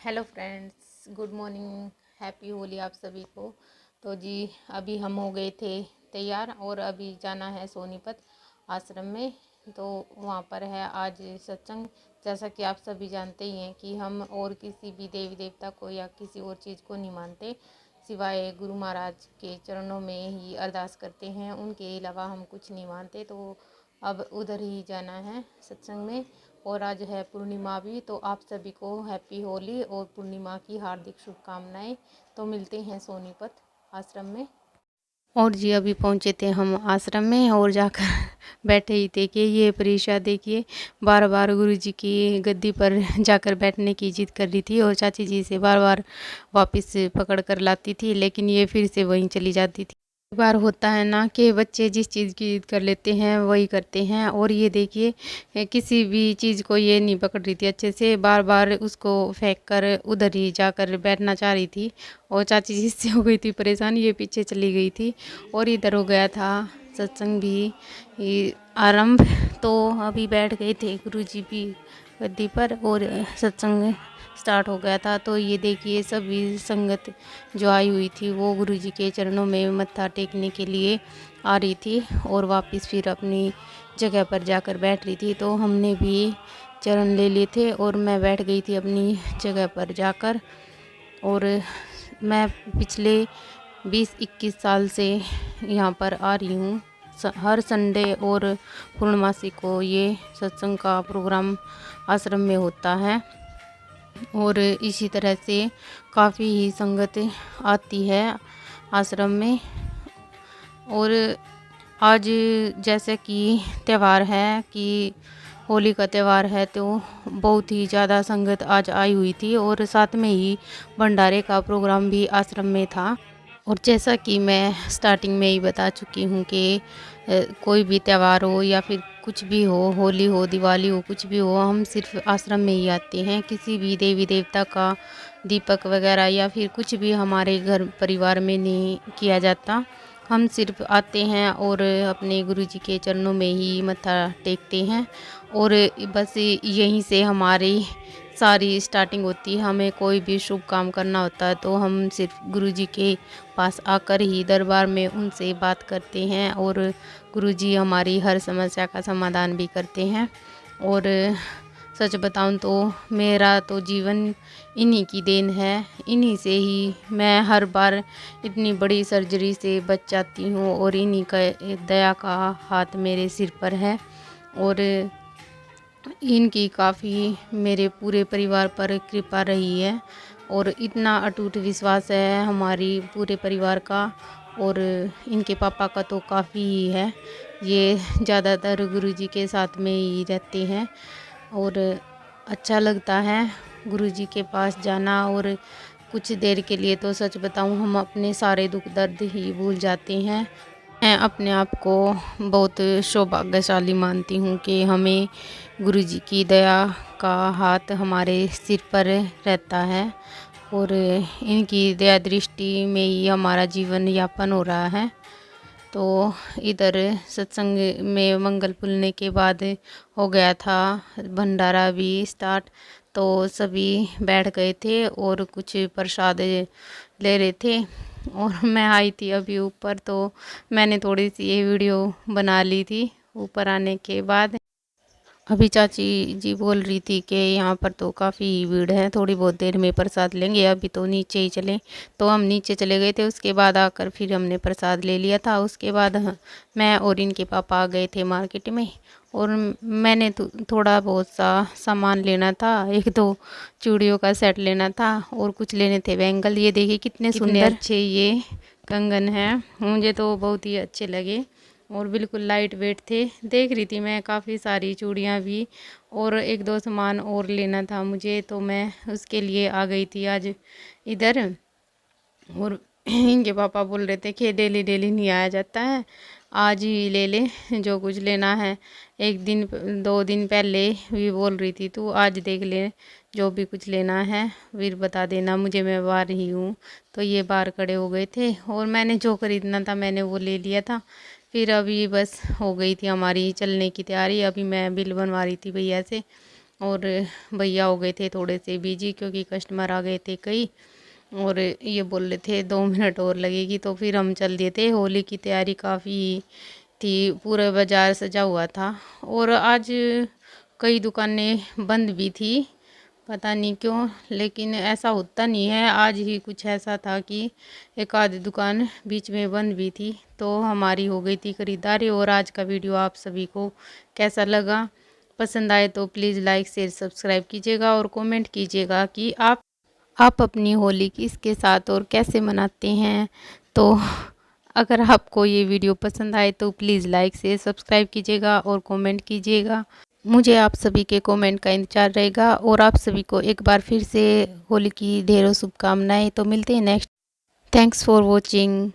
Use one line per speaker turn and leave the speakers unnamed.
Hello friends, good morning, happy Holi आप सभी को। तो जी अभी हम हो गए थे तैयार और अभी जाना है सोनीपत आश्रम में। तो वहाँ पर है आज सत्संग। जैसा कि आप सभी जानते ही हैं कि हम और किसी भी देवी देवता को या किसी और चीज़ को नहीं मानते, सिवाय गुरु महाराज के चरणों में ही अरदास करते हैं। उनके अलावा हम कुछ नहीं मानते। तो अब उधर ही जाना है सत्संग में। और आज है पूर्णिमा भी, तो आप सभी को हैप्पी होली और पूर्णिमा की हार्दिक शुभकामनाएं। तो मिलते हैं सोनीपत आश्रम में। और जी अभी पहुंचे थे हम आश्रम में और जाकर बैठे ही थे कि ये परीक्षा देखिए बार बार गुरु जी की गद्दी पर जाकर बैठने की जिद कर रही थी और चाची जी से बार बार वापस पकड़ कर लाती थी, लेकिन ये फिर से वहीं चली जाती थी। कई बार होता है ना कि बच्चे जिस चीज़ की जिद कर लेते हैं वही करते हैं। और ये देखिए किसी भी चीज़ को ये नहीं पकड़ रही थी अच्छे से, बार बार उसको फेंक कर उधर ही जाकर बैठना चाह रही थी। और चाची जी से हो गई थी परेशान, ये पीछे चली गई थी। और इधर हो गया था सत्संग भी आरंभ। तो अभी बैठ गए थे गुरुजी भी गद्दी पर और सत्संग स्टार्ट हो गया था। तो ये देखिए सभी संगत जो आई हुई थी वो गुरुजी के चरणों में मत्था टेकने के लिए आ रही थी और वापस फिर अपनी जगह पर जाकर बैठ रही थी। तो हमने भी चरण ले लिए थे और मैं बैठ गई थी अपनी जगह पर जाकर। और मैं पिछले 20-21 साल से यहाँ पर आ रही हूँ। हर संडे और पूर्णमासी को ये सत्संग का प्रोग्राम आश्रम में होता है और इसी तरह से काफ़ी ही संगत आती है आश्रम में। और आज जैसे कि त्यौहार है कि होली का त्यौहार है, तो बहुत ही ज़्यादा संगत आज आई हुई थी और साथ में ही भंडारे का प्रोग्राम भी आश्रम में था। और जैसा कि मैं स्टार्टिंग में ही बता चुकी हूँ कि कोई भी त्यौहार हो या फिर कुछ भी हो, होली हो, दिवाली हो, कुछ भी हो, हम सिर्फ आश्रम में ही आते हैं। किसी भी देवी देवता का दीपक वगैरह या फिर कुछ भी हमारे घर परिवार में नहीं किया जाता। हम सिर्फ आते हैं और अपने गुरुजी के चरणों में ही मत्था टेकते हैं और बस यहीं से हमारी सारी स्टार्टिंग होती है। हमें कोई भी शुभ काम करना होता है तो हम सिर्फ गुरुजी के पास आकर ही दरबार में उनसे बात करते हैं और गुरुजी हमारी हर समस्या का समाधान भी करते हैं। और सच बताऊं तो मेरा तो जीवन इन्हीं की देन है। इन्हीं से ही मैं हर बार इतनी बड़ी सर्जरी से बच जाती हूँ और इन्हीं का दया का हाथ मेरे सिर पर है। और इनकी काफ़ी मेरे पूरे परिवार पर कृपा रही है और इतना अटूट विश्वास है हमारी पूरे परिवार का। और इनके पापा का तो काफ़ी ही है, ये ज़्यादातर गुरुजी के साथ में ही रहते हैं और अच्छा लगता है गुरुजी के पास जाना। और कुछ देर के लिए तो सच बताऊं हम अपने सारे दुख दर्द ही भूल जाते हैं। मैं अपने आप को बहुत सौभाग्यशाली मानती हूँ कि हमें गुरुजी की दया का हाथ हमारे सिर पर रहता है और इनकी दया दृष्टि में ही हमारा जीवन यापन हो रहा है। तो इधर सत्संग में मंगल पुलने के बाद हो गया था भंडारा भी स्टार्ट। तो सभी बैठ गए थे और कुछ प्रसाद ले रहे थे और मैं आई थी अभी ऊपर, तो मैंने थोड़ी सी ये वीडियो बना ली थी ऊपर आने के बाद। अभी चाची जी बोल रही थी कि यहाँ पर तो काफ़ी भीड़ है, थोड़ी बहुत देर में प्रसाद लेंगे, अभी तो नीचे ही चलें। तो हम नीचे चले गए थे, उसके बाद आकर फिर हमने प्रसाद ले लिया था। उसके बाद मैं और इनके पापा आ गए थे मार्केट में और मैंने तो थोड़ा बहुत सा सामान लेना था, एक दो चूड़ियों का सेट लेना था और कुछ लेने थे बैंगल। ये देखिए कितने सुंदर अच्छे ये कंगन हैं, मुझे तो बहुत ही अच्छे लगे और बिल्कुल लाइट वेट थे। देख रही थी मैं काफ़ी सारी चूड़ियाँ भी और एक दो सामान और लेना था मुझे, तो मैं उसके लिए आ गई थी आज इधर। और इनके पापा बोल रहे थे कि डेली डेली नहीं आया जाता है, आज ही ले ले जो कुछ लेना है। एक दिन 2 दिन पहले भी बोल रही थी तू आज देख ले जो भी कुछ लेना है फिर बता देना मुझे, मैं बाहर ही हूँ। तो ये बाहर खड़े हो गए थे और मैंने जो खरीदना था मैंने वो ले लिया था। फिर अभी बस हो गई थी हमारी चलने की तैयारी। अभी मैं बिल बनवा रही थी भैया से और भैया हो गए थे थोड़े से बिजी क्योंकि कस्टमर आ गए थे कई, और ये बोल रहे थे 2 मिनट और लगेगी, तो फिर हम चल दिए थे। होली की तैयारी काफ़ी थी, पूरा बाज़ार सजा हुआ था। और आज कई दुकानें बंद भी थी, पता नहीं क्यों, लेकिन ऐसा होता नहीं है। आज ही कुछ ऐसा था कि एक आधी दुकान बीच में बंद भी थी, तो हमारी हो गई थी खरीदारी। और आज का वीडियो आप सभी को कैसा लगा, पसंद आए तो प्लीज़ लाइक शेयर सब्सक्राइब कीजिएगा और कमेंट कीजिएगा कि आप अपनी होली किसके साथ और कैसे मनाते हैं। तो अगर आपको ये वीडियो पसंद आए तो प्लीज़ लाइक शेयर सब्सक्राइब कीजिएगा और कमेंट कीजिएगा। मुझे आप सभी के कमेंट का इंतज़ार रहेगा। और आप सभी को एक बार फिर से होली की ढेरों शुभकामनाएं। तो मिलते हैं नेक्स्ट। Thanks for watching.